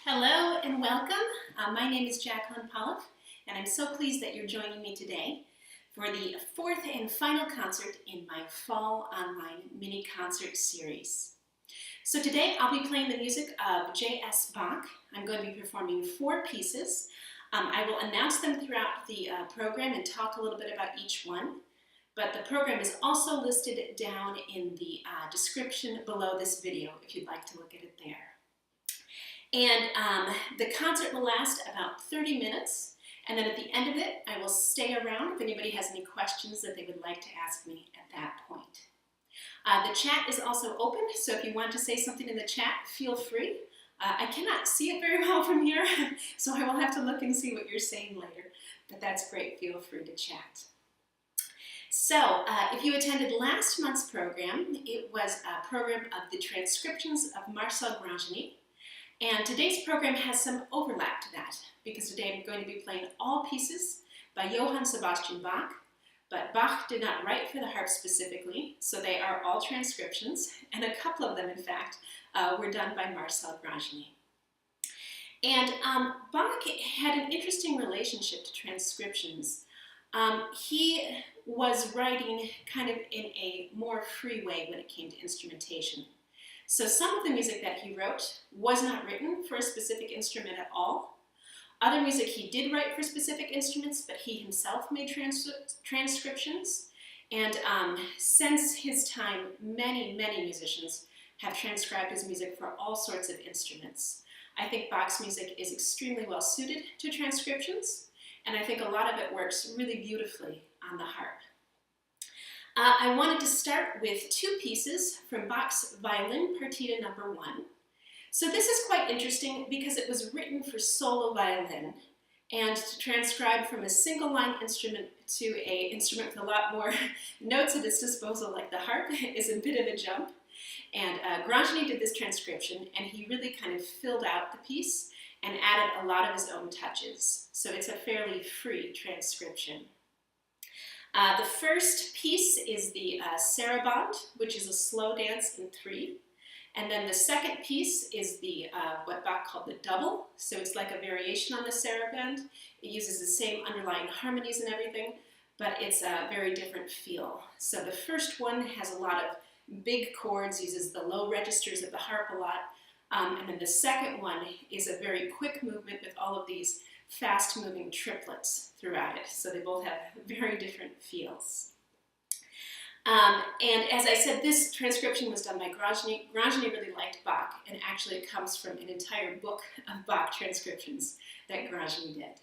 Hello and welcome. My name is Jacqueline Pollauf, and I'm so pleased that you're joining me today for the fourth and final concert in my Fall Online mini concert series. So today I'll be playing the music of J.S. Bach. I'm going to be performing 4 pieces. I will announce them throughout the program and talk a little bit about each one. But the program is also listed down in the description below this video if you'd like to look at it there. And the concert will last about 30 minutes, and then at the end of it, I will stay around if anybody has any questions that they would like to ask me at that point. The chat is also open, so if you want to say something in the chat, feel free. I cannot see it very well from here, so I will have to look and see what you're saying later, but that's great. Feel free to chat. So, if you attended last month's program, it was a program of the transcriptions of Marcel Grandjany. And today's program has some overlap to that, because today I'm going to be playing all pieces by Johann Sebastian Bach, but Bach did not write for the harp specifically, so they are all transcriptions, and a couple of them, in fact, were done by Marcel Grandjany. And Bach had an interesting relationship to transcriptions. He was writing kind of in a more free way when it came to instrumentation. So some of the music that he wrote was not written for a specific instrument at all. Other music he did write for specific instruments, but he himself made transcriptions. And since his time, many musicians have transcribed his music for all sorts of instruments. I think Bach's music is extremely well suited to transcriptions, and I think a lot of it works really beautifully on the harp. I wanted to start with 2 pieces from Bach's Violin Partita No. 1. So this is quite interesting because it was written for solo violin, and to transcribe from a single line instrument to an instrument with a lot more notes at its disposal like the harp is a bit of a jump. And Grandjany did this transcription, and he really kind of filled out the piece and added a lot of his own touches. So it's a fairly free transcription. The first piece is the Sarabande, which is a slow dance in 3. And then the second piece is the what Bach called the double. So it's like a variation on the Sarabande. It uses the same underlying harmonies and everything, but it's a very different feel. So the first one has a lot of big chords, uses the low registers of the harp a lot. And then the second one is a very quick movement with all of these fast-moving triplets throughout it. So they both have very different feels. And as I said, this transcription was done by Grandjany. Grandjany really liked Bach, and actually it comes from an entire book of Bach transcriptions that Grandjany did.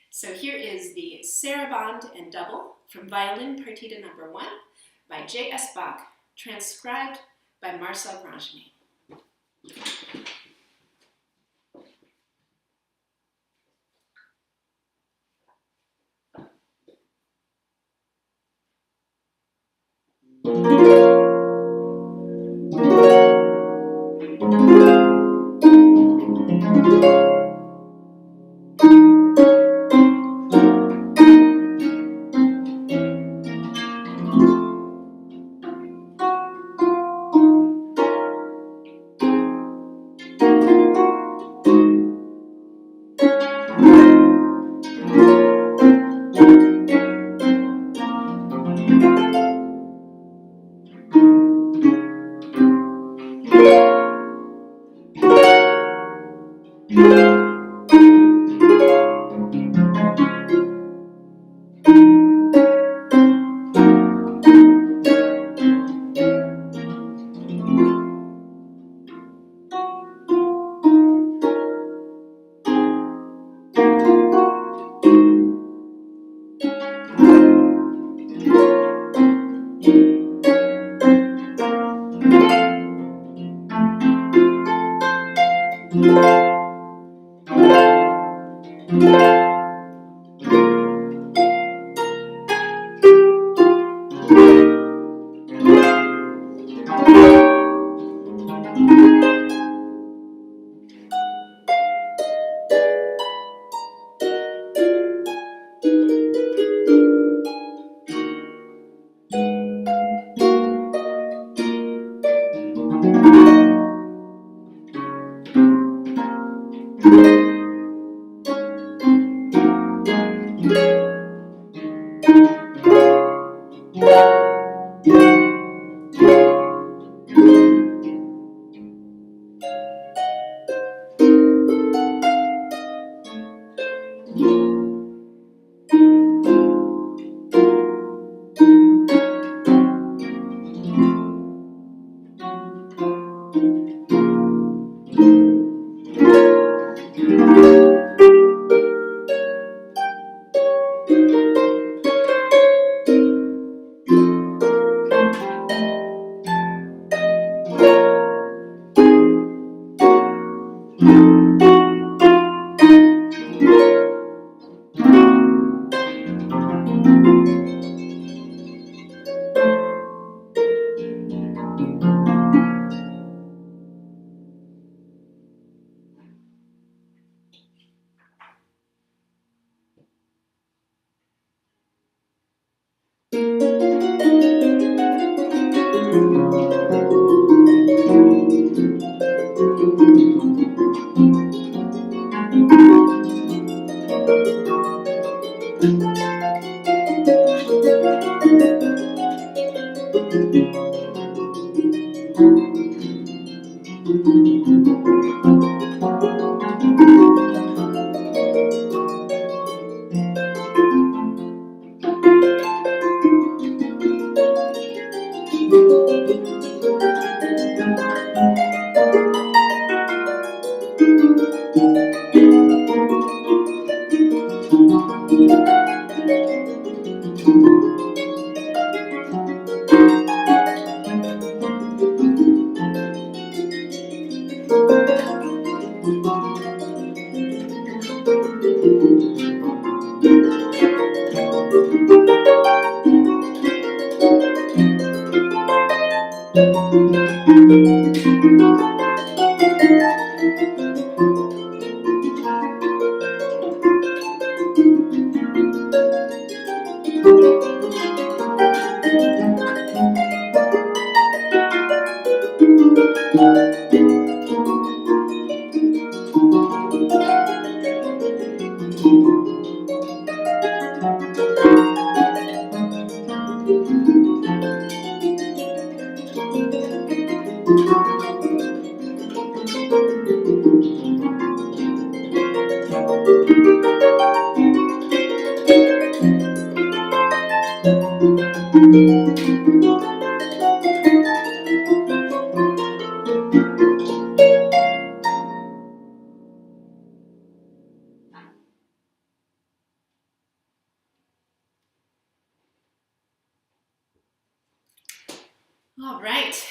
So here is the Sarabande and Double from Violin Partita No. 1 by J.S. Bach, transcribed by Marcel Grandjany. All right.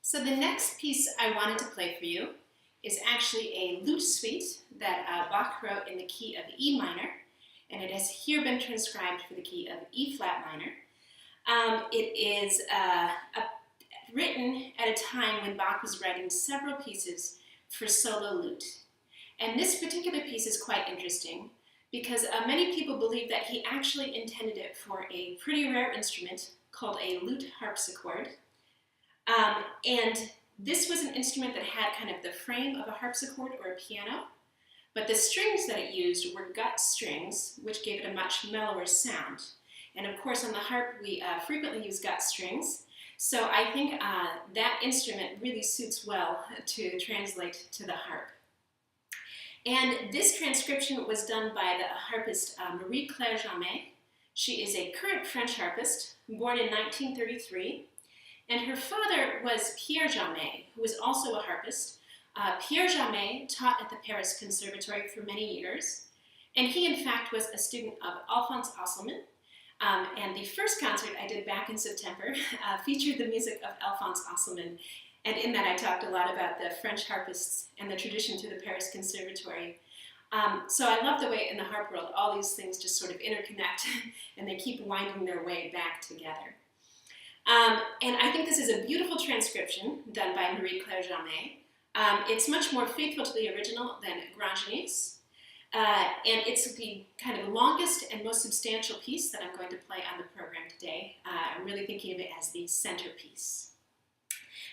So the next piece I wanted to play for you is actually a lute suite that Bach wrote in the key of E minor, and it has here been transcribed for the key of E flat minor. It is written at a time when Bach was writing several pieces for solo lute. And this particular piece is quite interesting because many people believe that he actually intended it for a pretty rare instrument called a lute harpsichord. And this was an instrument that had kind of the frame of a harpsichord or a piano, but the strings that it used were gut strings, which gave it a much mellower sound. And of course on the harp we frequently use gut strings, so I think that instrument really suits well to translate to the harp. And this transcription was done by the harpist Marie-Claire Jamet. She is a current French harpist, born in 1933, and her father was Pierre Jamet, who was also a harpist. Pierre Jamet taught at the Paris Conservatory for many years, and he in fact was a student of Alphonse Osselman. And the first concert I did back in September featured the music of Alphonse Osselman, and in that I talked a lot about the French harpists and the tradition to the Paris Conservatory. So I love the way in the harp world all these things just sort of interconnect and they keep winding their way back together. And I think this is a beautiful transcription done by Marie-Claire Jamet. It's much more faithful to the original than Grandjany's. And it's the kind of longest and most substantial piece that I'm going to play on the program today. I'm really thinking of it as the centerpiece.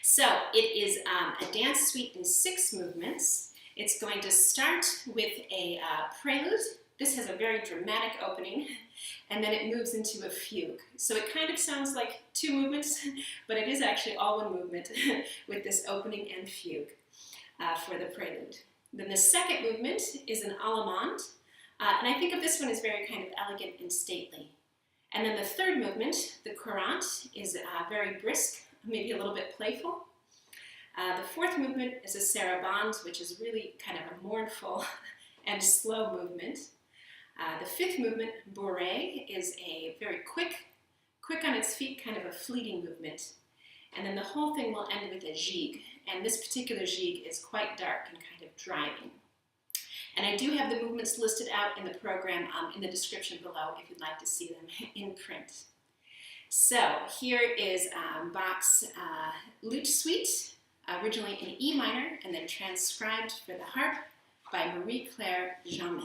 So it is a dance suite in 6 movements. It's going to start with a prelude. This has a very dramatic opening. and then it moves into a fugue. So it kind of sounds like two movements, but it is actually all one movement with this opening and fugue for the prelude. Then the second movement is an Allemande, and I think of this one as very kind of elegant and stately. And then the third movement, the Courante, is very brisk, maybe a little bit playful. The fourth movement is a Sarabande, which is really kind of a mournful and slow movement. The fifth movement, Bourée, is a very quick on its feet, kind of a fleeting movement. And then the whole thing will end with a Gigue, and this particular Gigue is quite dark and kind of driving. And I do have the movements listed out in the program in the description below if you'd like to see them in print. So here is Bach's Lute Suite, originally in E minor and then transcribed for the harp by Marie-Claire Jamet.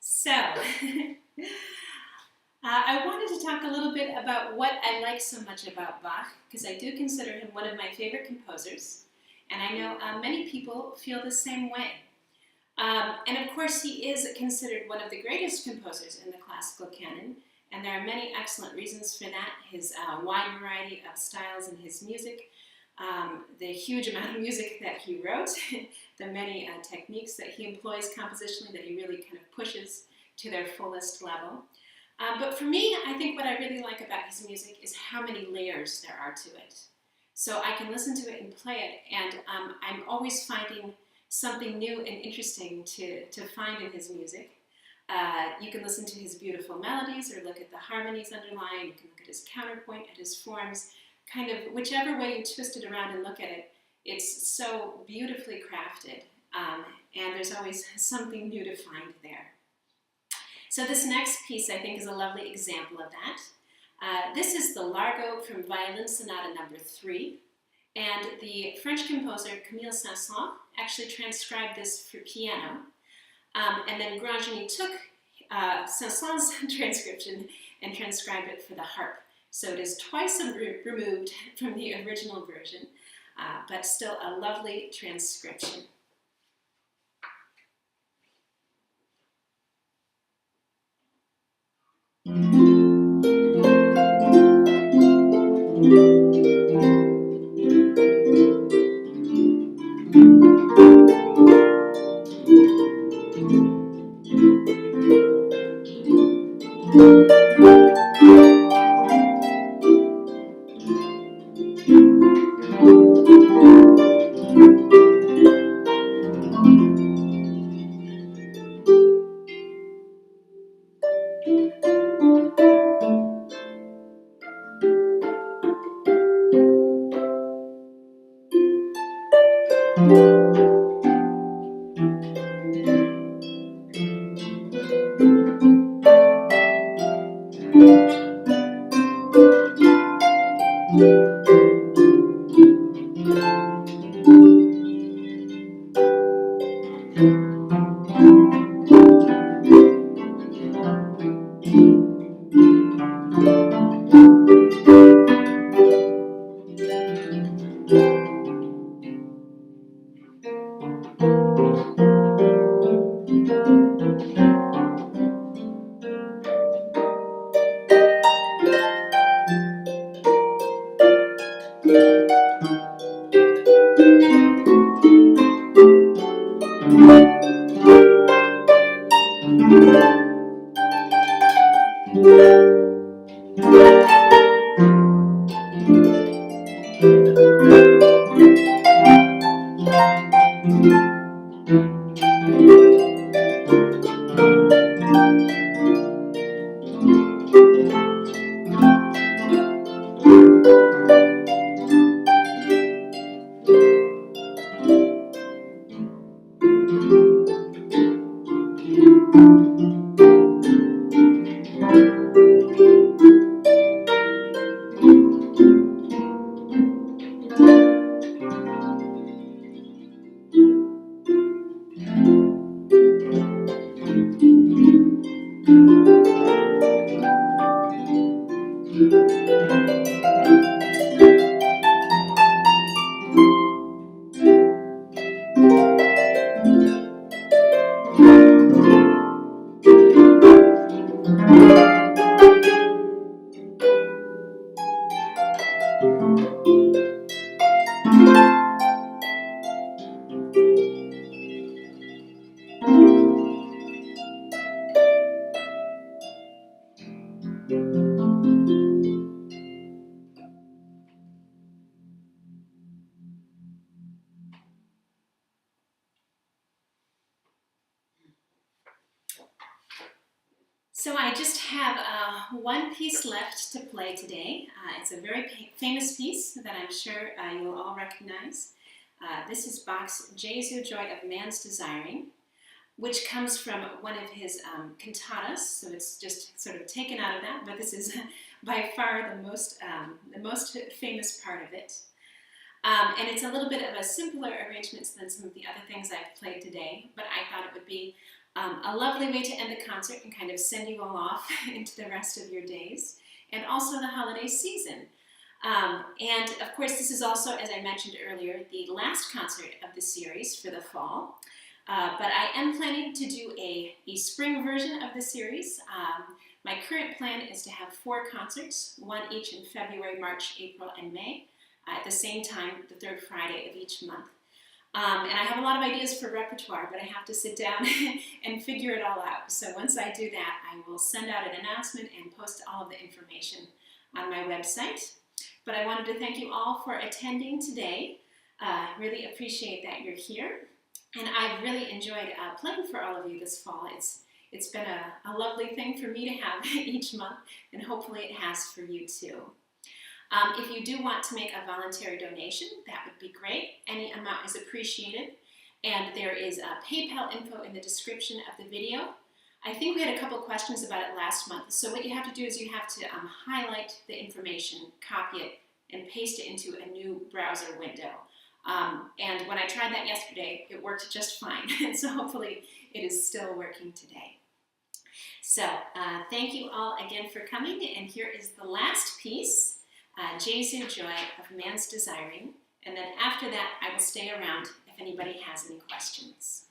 So, I wanted to talk a little bit about what I like so much about Bach, because I do consider him one of my favorite composers, and I know many people feel the same way. And of course, he is considered one of the greatest composers in the classical canon, and there are many excellent reasons for that. His wide variety of styles in his music, the huge amount of music that he wrote, the many techniques that he employs compositionally that he really kind of pushes to their fullest level. But for me, I think what I really like about his music is how many layers there are to it. So I can listen to it and play it, and I'm always finding something new and interesting to find in his music. You can listen to his beautiful melodies or look at the harmonies underlying. You can look at his counterpoint, at his forms. Kind of whichever way you twist it around and look at it, it's so beautifully crafted, and there's always something new to find there. So this next piece, I think, is a lovely example of that. This is the Largo from Violin Sonata number 3, and the French composer Camille Saint-Saëns actually transcribed this for piano, and then Grandjany took Saint-Saëns' transcription and transcribed it for the harp. So it is twice removed from the original version, but still a lovely transcription. So I just have one piece left to play today. It's a very famous piece that I'm sure you'll all recognize. This is Bach's Jesu, Joy of Man's Desiring, which comes from one of his cantatas, so it's just sort of taken out of that, but this is by far the most famous part of it. And it's a little bit of a simpler arrangement than some of the other things I've played today, but I thought it would be a lovely way to end the concert and kind of send you all off into the rest of your days, and also the holiday season. And of course, this is also, as I mentioned earlier, the last concert of the series for the fall. But I am planning to do a spring version of the series. My current plan is to have 4 concerts, one each in February, March, April, and May. at the same time, the third Friday of each month. And I have a lot of ideas for repertoire, but I have to sit down and figure it all out. So once I do that, I will send out an announcement and post all of the information on my website. But I wanted to thank you all for attending today. Really appreciate that you're here. And I've really enjoyed playing for all of you this fall. It's been a lovely thing for me to have each month, and hopefully it has for you too. If you do want to make a voluntary donation, that would be great. Any amount is appreciated. And there is PayPal info in the description of the video. I think we had a couple questions about it last month. So what you have to do is you have to highlight the information, copy it, and paste it into a new browser window. And when I tried that yesterday, it worked just fine. So hopefully it is still working today. So thank you all again for coming. And here is the last piece. Jesu, joy of man's desiring, and then after that I will stay around if anybody has any questions.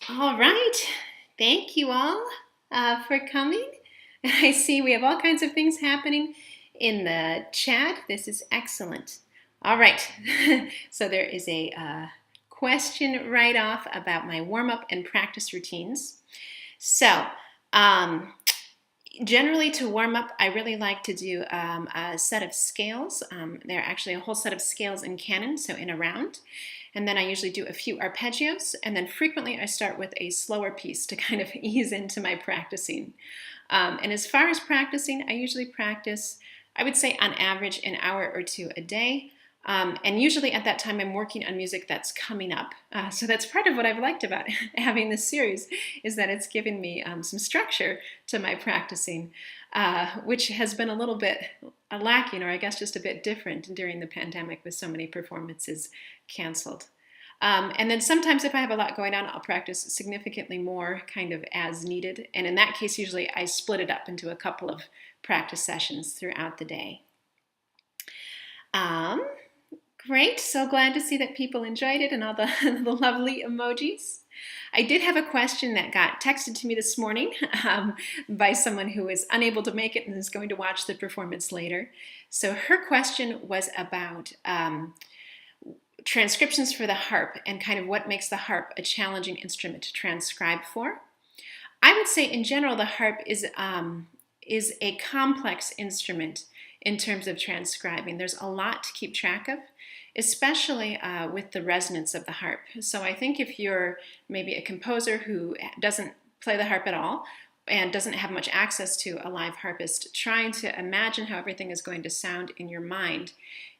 All right, thank you all for coming. I see we have all kinds of things happening in the chat. This is excellent. All right, so there is a question right off about my warm-up and practice routines. So Generally, to warm up, I really like to do a set of scales. They're actually a whole set of scales in canon, so in a round. And then I usually do a few arpeggios, and then frequently I start with a slower piece to kind of ease into my practicing. And as far as practicing, I usually practice, I would say on average, an hour or two a day. And usually at that time I'm working on music that's coming up. So that's part of what I've liked about having this series, is that it's given me some structure to my practicing, which has been a little bit lacking, or I guess just a bit different during the pandemic with so many performances canceled. And then sometimes if I have a lot going on, I'll practice significantly more kind of as needed. And in that case, usually I split it up into a couple of practice sessions throughout the day. Great, so glad to see that people enjoyed it and all the, the lovely emojis. I did have a question that got texted to me this morning by someone who is unable to make it and is going to watch the performance later. So her question was about transcriptions for the harp and kind of what makes the harp a challenging instrument to transcribe for. I would say in general the harp is a complex instrument in terms of transcribing. There's a lot to keep track of, especially with the resonance of the harp. So I think if you're maybe a composer who doesn't play the harp at all and doesn't have much access to a live harpist, trying to imagine how everything is going to sound in your mind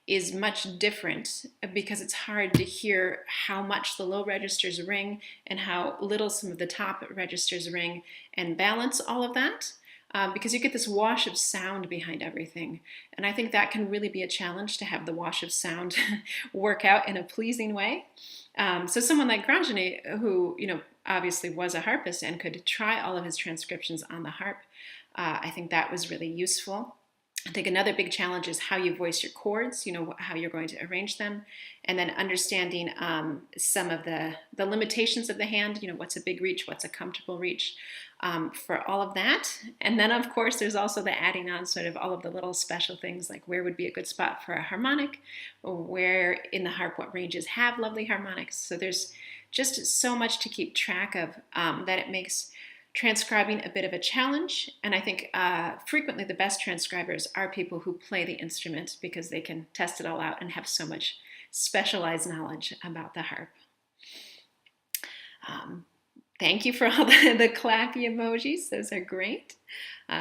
is much different, because it's hard to hear how much the low registers ring and how little some of the top registers ring and balance all of that. Because you get this wash of sound behind everything. And I think that can really be a challenge, to have the wash of sound work out in a pleasing way. So someone like Grandjany, who obviously was a harpist and could try all of his transcriptions on the harp, I think that was really useful. I think another big challenge is how you voice your chords, how you're going to arrange them, and then understanding some of the limitations of the hand, what's a big reach, what's a comfortable reach, for all of that. And then, of course, there's also the adding on sort of all of the little special things, like where would be a good spot for a harmonic, or where in the harp, what ranges have lovely harmonics. So there's just so much to keep track of that it makes transcribing a bit of a challenge. And I think frequently the best transcribers are people who play the instrument, because they can test it all out and have so much specialized knowledge about the harp. Thank you for all the clappy emojis. Those are great.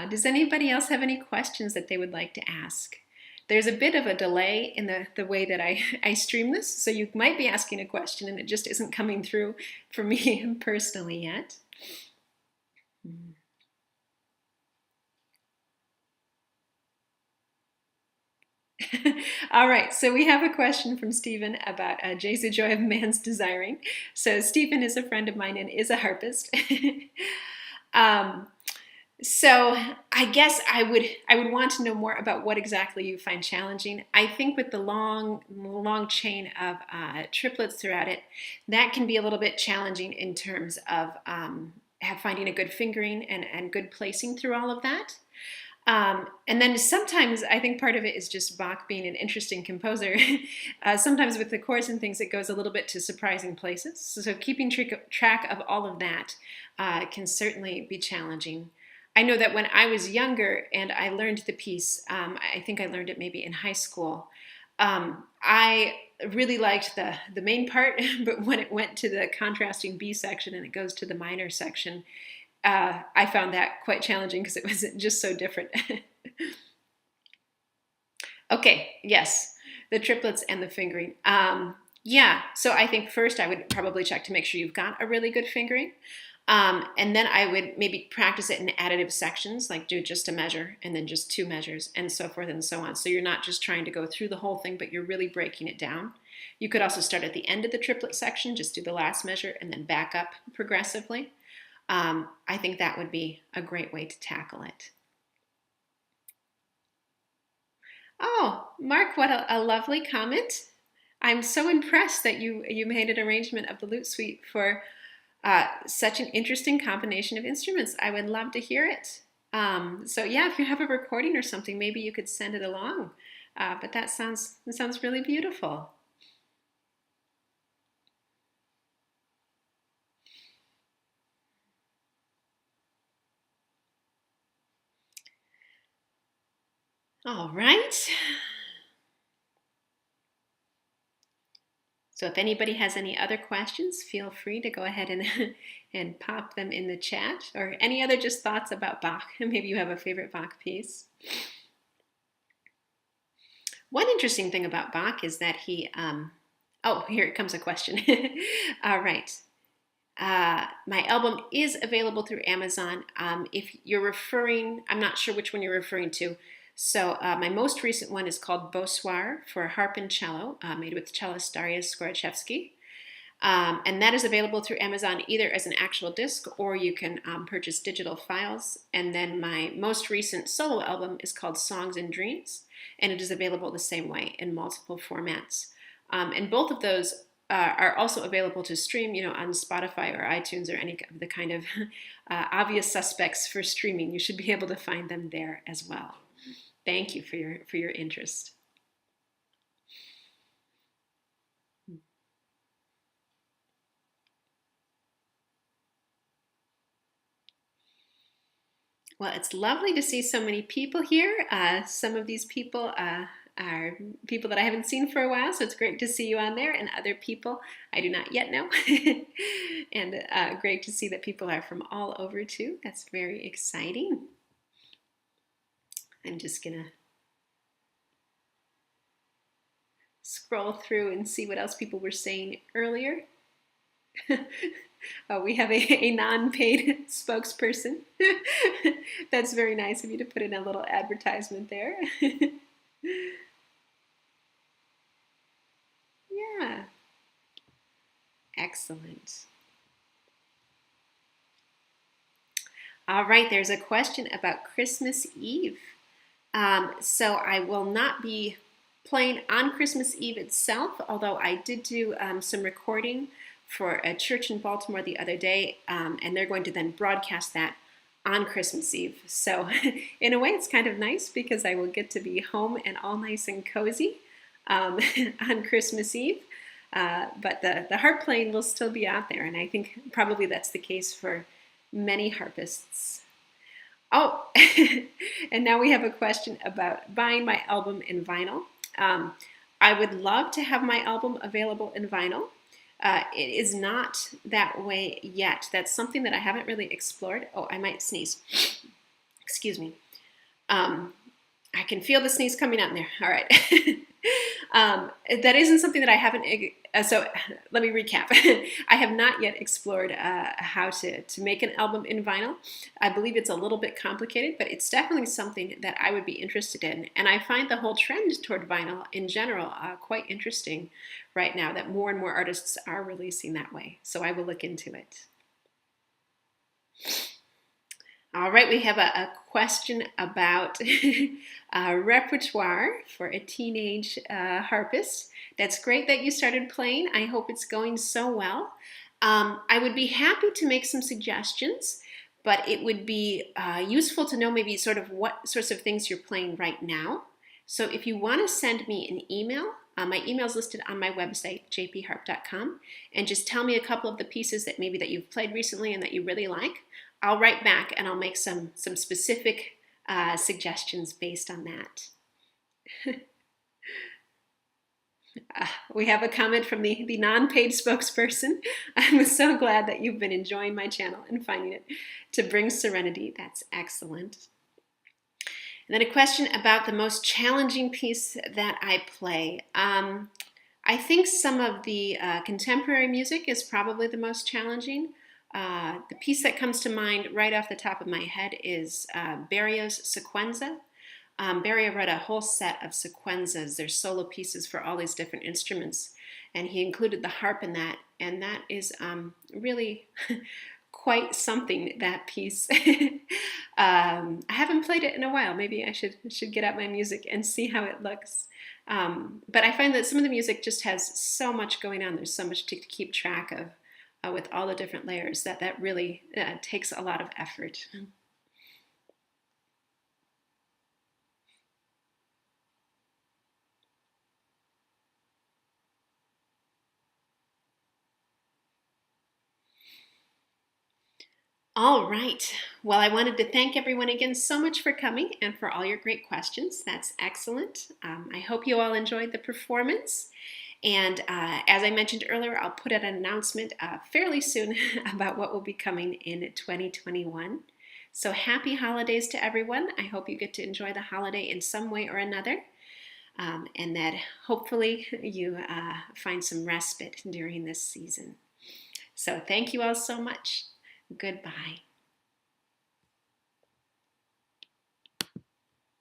Does anybody else have any questions that they would like to ask? There's a bit of a delay in the way that I stream this, so you might be asking a question and it just isn't coming through for me personally yet. All right, so we have a question from Stephen about Jesu, joy of man's desiring. So Stephen is a friend of mine and is a harpist. So I guess I would want to know more about what exactly you find challenging. I think with the long chain of triplets throughout it, that can be a little bit challenging in terms of finding a good fingering and good placing through all of that. And then sometimes I think part of it is just Bach being an interesting composer. Sometimes with the chords and things, it goes a little bit to surprising places. So keeping track of all of that can certainly be challenging. I know that when I was younger and I learned the piece, I think I learned it maybe in high school, I really liked the main part, but when it went to the contrasting B section and it goes to the minor section, I found that quite challenging because it was just so different. Okay, yes, the triplets and the fingering. Yeah, so I think first I would probably check to make sure you've got a really good fingering. And then I would maybe practice it in additive sections, like do just a measure and then just two measures and so forth and so on. So you're not just trying to go through the whole thing, but you're really breaking it down. You could also start at the end of the triplet section, just do the last measure and then back up progressively. I think that would be a great way to tackle it. Oh, Mark, what a lovely comment. I'm so impressed that you made an arrangement of the lute suite for such an interesting combination of instruments. I would love to hear it. So yeah, if you have a recording or something, maybe you could send it along. But that sounds really beautiful. All right. So if anybody has any other questions, feel free to go ahead and pop them in the chat, or any other just thoughts about Bach. Maybe you have a favorite Bach piece. One interesting thing about Bach is that he, oh, here comes a question. All right. My album is available through Amazon. If you're referring, I'm not sure which one you're referring to. So my most recent one is called Bonsoir for harp and cello, made with cellist Darius Skoraczewski. And that is available through Amazon either as an actual disc, or you can purchase digital files. And then my most recent solo album is called Songs and Dreams, and it is available the same way in multiple formats. And both of those are also available to stream, on Spotify or iTunes or any of the kind of obvious suspects for streaming. You should be able to find them there as well. Thank you for your interest. Well, it's lovely to see so many people here. Some of these people are people that I haven't seen for a while, so it's great to see you on there, and other people I do not yet know. And great to see that people are from all over too. That's very exciting. I'm just gonna scroll through and see what else people were saying earlier. Oh, we have a non-paid spokesperson. That's very nice of you to put in a little advertisement there. Yeah. Excellent. All right, there's a question about Christmas Eve. So I will not be playing on Christmas Eve itself, although I did do some recording for a church in Baltimore the other day, and they're going to then broadcast that on Christmas Eve. So in a way, it's kind of nice because I will get to be home and all nice and cozy on Christmas Eve. But the harp playing will still be out there, and I think probably that's the case for many harpists. Oh, and now we have a question about buying my album in vinyl. I would love to have my album available in vinyl. It is not that way yet. That's something that I haven't really explored. Oh, I might sneeze. Excuse me. I can feel the sneeze coming out in there. All right. That isn't something that I haven't, so let me recap. I have not yet explored how to make an album in vinyl. I believe it's a little bit complicated, but it's definitely something that I would be interested in. And I find the whole trend toward vinyl in general quite interesting right now, that more and more artists are releasing that way. So I will look into it. All right, we have a question about repertoire for a teenage harpist. That's great that you started playing. I hope it's going so well. I would be happy to make some suggestions, but it would be useful to know maybe sort of what sorts of things you're playing right now. So if you want to send me an email, my email is listed on my website, jpharp.com, and just tell me a couple of the pieces that maybe that you've played recently and that you really like. I'll write back and I'll make some specific suggestions based on that. We have a comment from the non-paid spokesperson. I'm so glad that you've been enjoying my channel and finding it to bring serenity. That's excellent. And then a question about the most challenging piece that I play. I think some of the contemporary music is probably the most challenging. The piece that comes to mind right off the top of my head is Berio's Sequenza. Berio wrote a whole set of sequenzas. They're solo pieces for all these different instruments, and he included the harp in that, and that is really quite something, that piece. I haven't played it in a while. Maybe I should get out my music and see how it looks. But I find that some of the music just has so much going on. There's so much to keep track of with all the different layers that really takes a lot of effort. All right. Well, I wanted to thank everyone again so much for coming and for all your great questions. That's excellent. I hope you all enjoyed the performance. And as I mentioned earlier, I'll put out an announcement fairly soon about what will be coming in 2021. So happy holidays to everyone. I hope you get to enjoy the holiday in some way or another. And that hopefully you find some respite during this season. So thank you all so much. Goodbye.